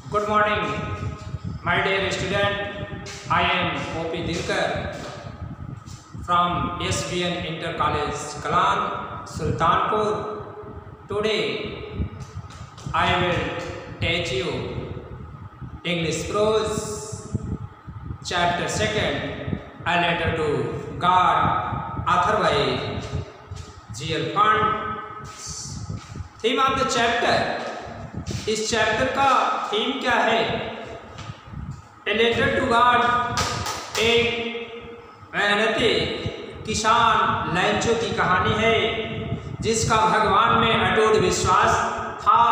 Good morning, my dear student. I am O.P. Dirkar from SBN Inter College, Kalan, Sultanpur. Today, I will teach you English prose, chapter 2, A Letter to God, author by G.L. Pant. Theme of the chapter. इस chapter का theme क्या है? ए letter to God, एक मेहनती किसान लैंचो की कहानी है जिसका भगवान में अटूट विश्वास था।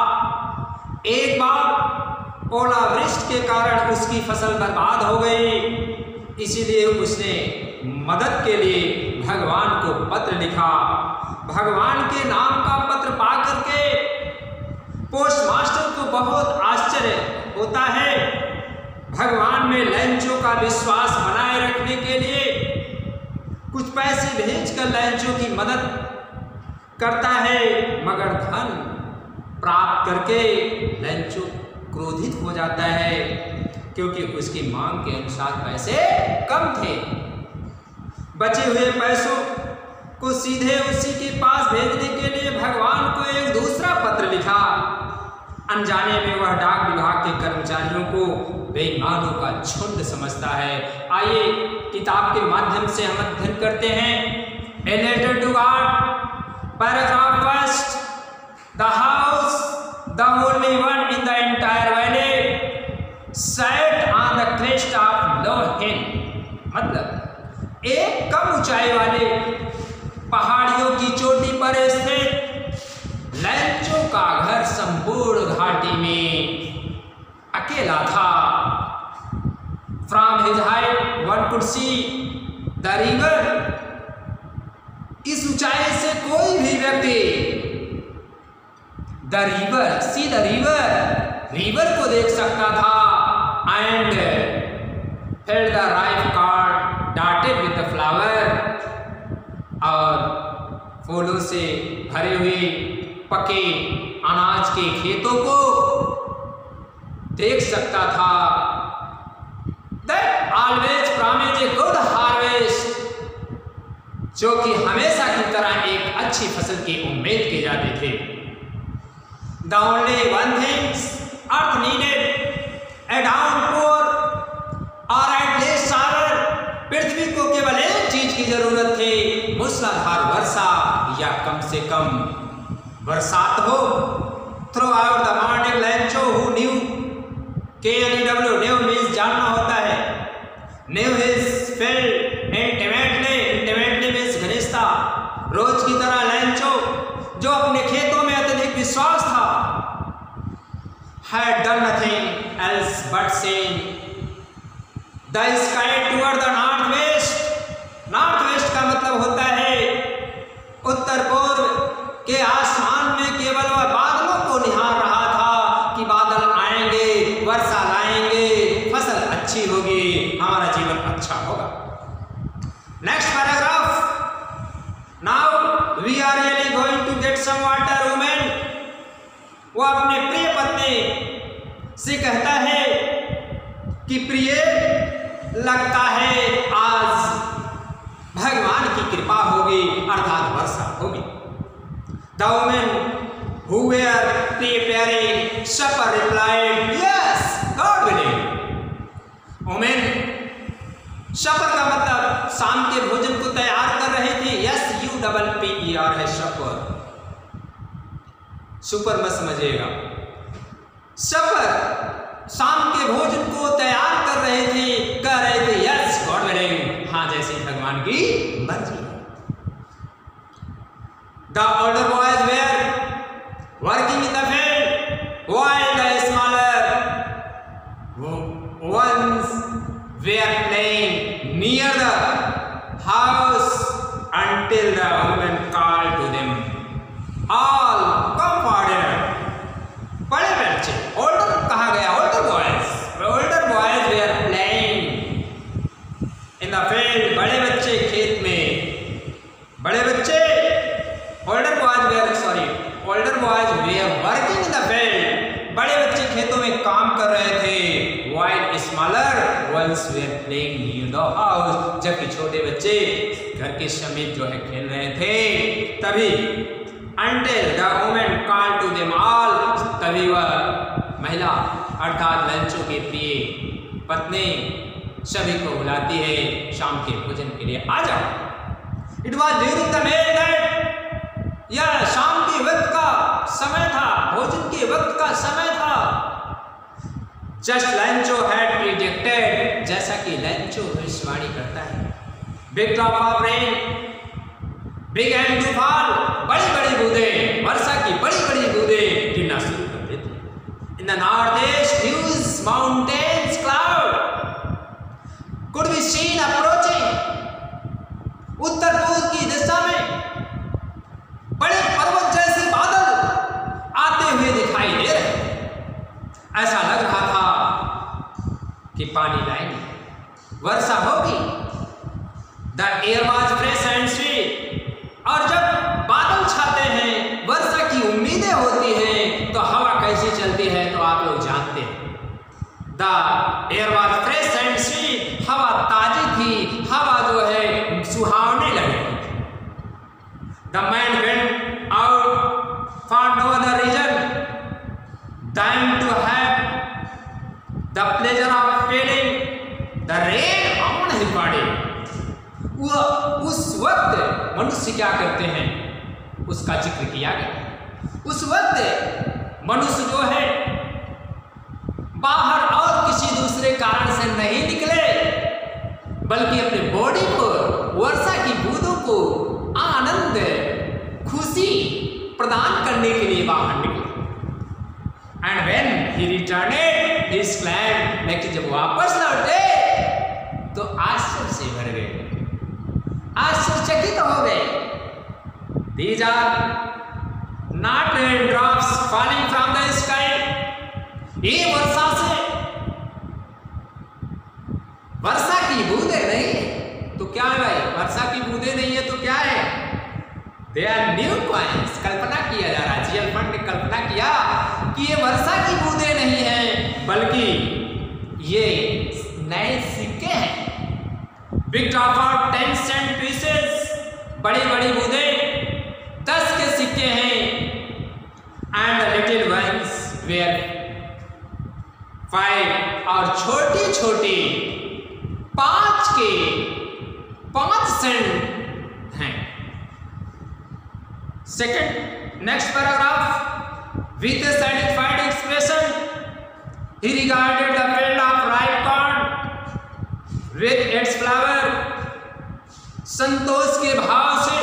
एक बार ओलावृष्टि के कारण उसकी फसल बर्बाद हो गई, इसीलिए उसने मदद के लिए भगवान को पत्र लिखा। भगवान के नाम का पत्र पा करके पोस्टमास्टर को बहुत आश्चर्य होता है। भगवान में लैंचो का विश्वास बनाए रखने के लिए कुछ पैसे भेजकर लैंचो की मदद करता है, मगर धन प्राप्त करके लैंचो क्रोधित हो जाता है क्योंकि उसकी मांग के अनुसार पैसे कम थे। बचे हुए पैसों को सीधे उसी के पास भेजने के लिए भगवान को एक दूसरा पत्र लिखा। अनजाने में वह डाक विभाग के कर्मचारियों को बेईमानों का झुंड समझता है। आइए किताब के माध्यम से हम अध्ययन करते हैं। A letter to God, paragraph first. The house, the only one in the entire valley, set on the crest of low hill. मतलब एक कम ऊंचाई वाले पहाड़ियों की चोटी पर स्थित लैंचो का घर संपूर्ण घाटी में अकेला था। From his height one could see the river. इस ऊंचाई से कोई भी व्यक्ति the river, see the river को देख सकता था। And felt the rife card dotted with the flower, और फूलों से भरे हुए पके अनाज के खेतों को देख सकता था। That always promised a good harvest, जो कि हमेशा की तरह एक अच्छी फसल की उम्मीद की जाती थी। The only one thing earth needed, a downpour or at least shower। पृथ्वी को केवल एक चीज की जरूरत थी, मूसलाधार वर्षा या कम से कम बरसात हो। Throughout the morning Lencho who knew, KNEW, knew means जानना होता है। Knew his field intimately means घनिष्ठता। रोज की तरह लैंचो, जो अपने खेतों में अत्यधिक विश्वास था, had done nothing else but seen the sky toward the northwest। Northwest का मतलब होता है उत्तर पूर्व के आसमान में केवल वह बादलों को निहार रहा था कि बादल आएंगे, वर्षा लाएंगे, फसल अच्छी होगी, हमारा जीवन अच्छा होगा। Next paragraph. Now we are really going to get some water women. वो अपने प्रिय पत्नी से कहता है कि प्रिय, लगता है आज भगवान की कृपा होगी, अर्थात वर्षा होगी। The women who were preparing supper replied, "Yes, God willing." Women, supper का मतलब शाम के भोजन को तैयार कर रहे थे। SUPPER है supper, सुपर मत समझिएगा। supper शाम के भोजन को तैयार कर रहे थे, कह रहे थे yes, God willing, हाँ जैसे भगवान की मर्जी। The older boys were working in the field while the smaller ones were playing near the house until the woman called to them, all come for dinner। बड़े बच्चे, older कहा गया, older boys were playing in the field। बड़े बच्चे खेत में, बड़े बच्चे older boys were कर रहे थे, while smaller ones were playing near the house, जबकि छोटे बच्चे घर के समीप जो है खेल रहे थे। तभी until the woman called to them all, तभी वह महिला अर्थात लंचों की प्रिय पत्नी सभी को बुलाती है शाम के भोजन के लिए, आ जाओ। It was during the midnight, यह शाम के वक्त का समय था, भोजन के वक्त का समय था। Just लंचो had predicted, जैसा कि लंचो भविष्यवाणी करता है। Big drop of rain began to fall, बड़ी बड़ी बूंदें, वर्षा की बड़ी बड़ी बूंदें गिरना शुरू कर देती। In the northeast, huge mountains cloud could be seen approaching, उत्तर पूर्व की दिशा में बड़े पर्वत जैसे बादल आते हुए दिखाई दे रहे। ऐसा लग रहा था कि पानी लाएंगे, वर्षा होगी। The air was fresh and sweet, और जब बादल छाते हैं, वर्षा की उम्मीदें होती हैं, तो हवा कैसी चलती है तो आप लोग जानते हैं। The air was fresh and sweet, हवा ताजी थी, हवा जो है सुहावने लगी। The man went out for no other reason than to have the pleasure of feeling the rain on his body. उस वक्त मनुष्य क्या करते हैं उसका जिक्र किया गया। उस वक्त मनुष्य जो है बाहर और किसी दूसरे कारण से नहीं निकले, बल्कि अपने बॉडी को वर्षा की बूंदों को आनंद खुशी प्रदान करने के लिए बाहर निकले। And when he returned he exclaimed, लेकिन जब वापस लौटे तो आश्चर्य से भर गए, आश्चर्यचकित हो गए। These are not raindrops falling from the sky, ये वर्षा से वर्षा की बूंदें नहीं है तो क्या है भाई, वर्षा की बूंदें नहीं है तो क्या है? They are new coins, कल्पना किया जा रहा है, जीएल फंड ने कल्पना किया कि ये वर्षा की बूंदें नहीं है बल्कि ये नए सिक्के हैं। Big drop of 10 cent pieces, बड़ी बड़ी बूंदें 10 के सिक्के हैं। And the little ones were 5, और छोटी छोटी 5 सेंट हैं। Second, next paragraph, with a satisfied expression, he regarded the field of ripe corn with its flower. संतोष के भाव से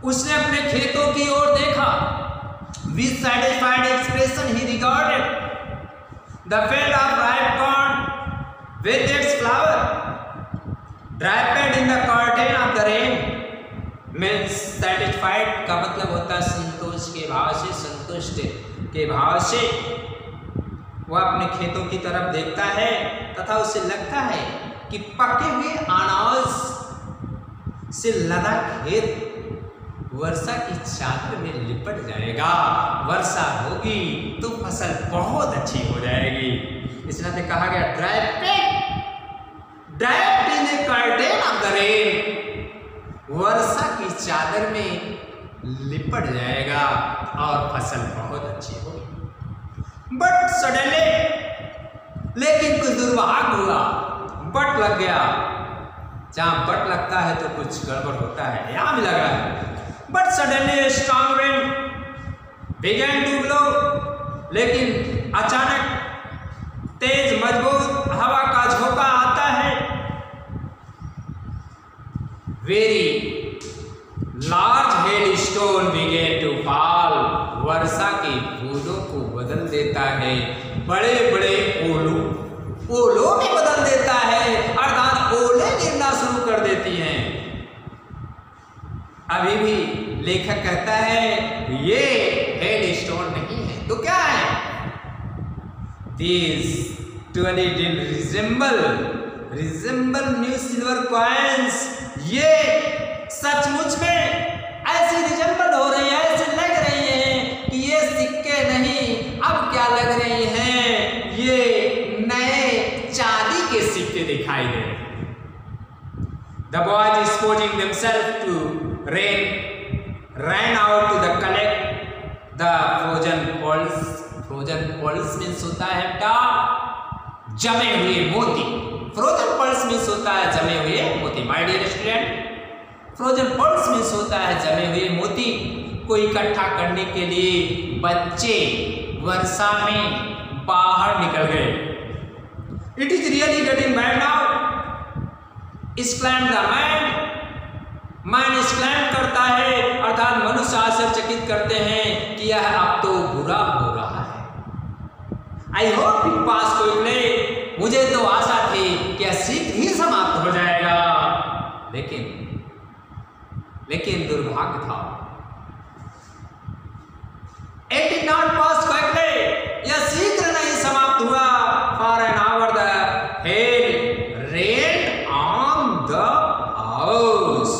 उसने अपने खेतों की ओर देखा। With satisfied expression, he regarded the field of ripe corn with its flower, draped in the curtain of the rain. means satisfied का मतलब होता है संतोष के भाव से, संतुष्ट के भाव से वह अपने खेतों की तरफ देखता है तथा उसे लगता है कि पके हुए अनाज से लदा खेत वर्षा की चादर में लिपट जाएगा। वर्षा होगी तो फसल बहुत अच्छी हो जाएगी। इसलिए कहा गया draped in the curtain of the rain, वर्षा की चादर में लिपट जाएगा और फसल बहुत अच्छी होगी। बट सडनली, लेकिन कुछ दुर्भाग्य हुआ, बट लग गया। जहां बट लगता है तो कुछ गड़बड़ होता है, यहां भी लगा है। But suddenly strong wind began to blow, लेकिन अचानक तेज मजबूत हवा का झोंका आता है। Very large hailstone began to fall, वर्षा की बूंदों को बदल देता है बड़े बड़े ओलों में बदल देता है, अर्थात ओले गिरना शुरू कर देती हैं। अभी भी लेखक कहता है ये हेल स्टोन नहीं है तो क्या है? These truly did resemble new silver coins, ये सचमुच में ऐसी रिजेंबल हो रही है, ऐसे लग रही हैं कि ये सिक्के नहीं, अब क्या लग रही हैं? ये नए चांदी के सिक्के दिखाई दे रहे हैं। The boys disposing themselves to ran out to the collect the frozen pearls. Frozen pearls means होता है बेटा जमे हुए मोती। Frozen pearls means होता है जमे हुए मोती। My dear student, Frozen pearls means होता है जमे हुए मोती को इकट्ठा करने के लिए बच्चे वर्षा में बाहर निकल गए। It is really getting bad now, exclaimed the man. Man exclaim करता है, अर्थात मनुष्य आश्चर्यचकित करते हैं कि यह अब तो बुरा हो रहा है। I hope it pass quickly. मुझे तो आशा थी कि यह शीघ्र ही समाप्त हो जाएगा, लेकिन दुर्भाग्य था। It did not pass quickly. यह शीघ्र नहीं समाप्त हुआ। For an hour the hail rained on the house.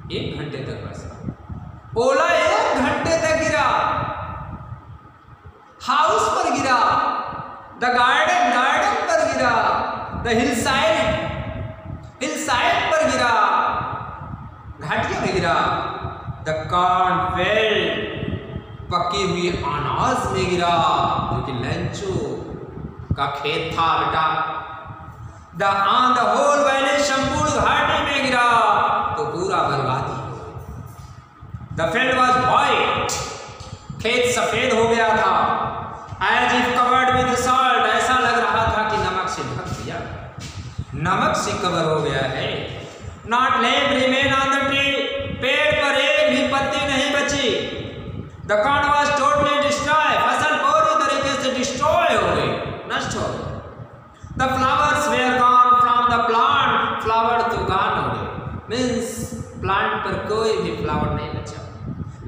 1 घंटे तक बरसा। ओला 1 घंटे तक गिरा, हाउस पर गिरा, द गार्डन पर गिरा, द हिलसाइड पर गिरा, घाटियों में गिरा, द कॉर्नफील्ड पकी हुई अनाज में गिरा, जो कि लंचो का खेत था बेटा। द होल वैली संपूर्ण घाटी में गिरा तो पूरा बर्बादी हो गई। द फील्ड वाज व्हाइट, खेत सफेद हो गया था। As if covered with salt, ऐसा लग रहा था कि नमक से ढक दिया, नमक से कवर हो गया है। Not leaf remain on the tree, पेड़ पर एक भी पत्ती नहीं बची। The corn was totally destroy, फसल पूरी तरीके से डिस्ट्रॉय हो गई, नष्ट हो गई। The flowers were gone from the plant, flower तो गॉन हो गए, मीन्स प्लांट पर कोई भी फ्लावर नहीं बचा।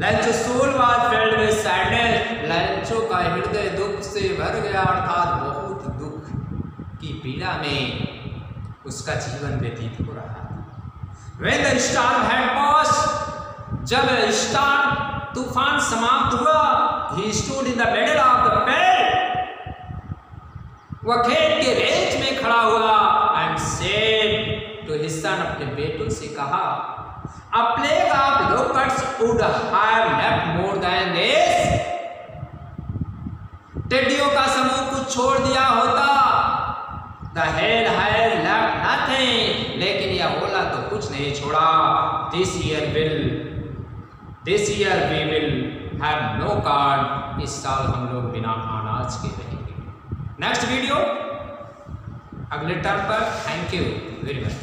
Lencho soul was filled with sadness, Lencho का हृदय दुख से भर गया, अर्थात बहुत दुख की पीड़ा में उसका जीवन व्यतीत हो रहा था। When the storm had passed, जब स्टॉर्म तूफान समाप्त हुआ, he stood in the middle of the field, वह खेत के बीच में खड़ा हुआ, and said to his son, अपने बेटों से कहा, A plague of locusts would have left more than this. टिड्डियों का समूह कुछ छोड़ दिया होता। The hail had left nothing, लेकिन यह ओला तो कुछ नहीं छोड़ा। This year we will have no corn. इस साल हम लोग बिना अनाज के रहेंगे। नेक्स्ट वीडियो अगले टर्म पर। Thank you very much.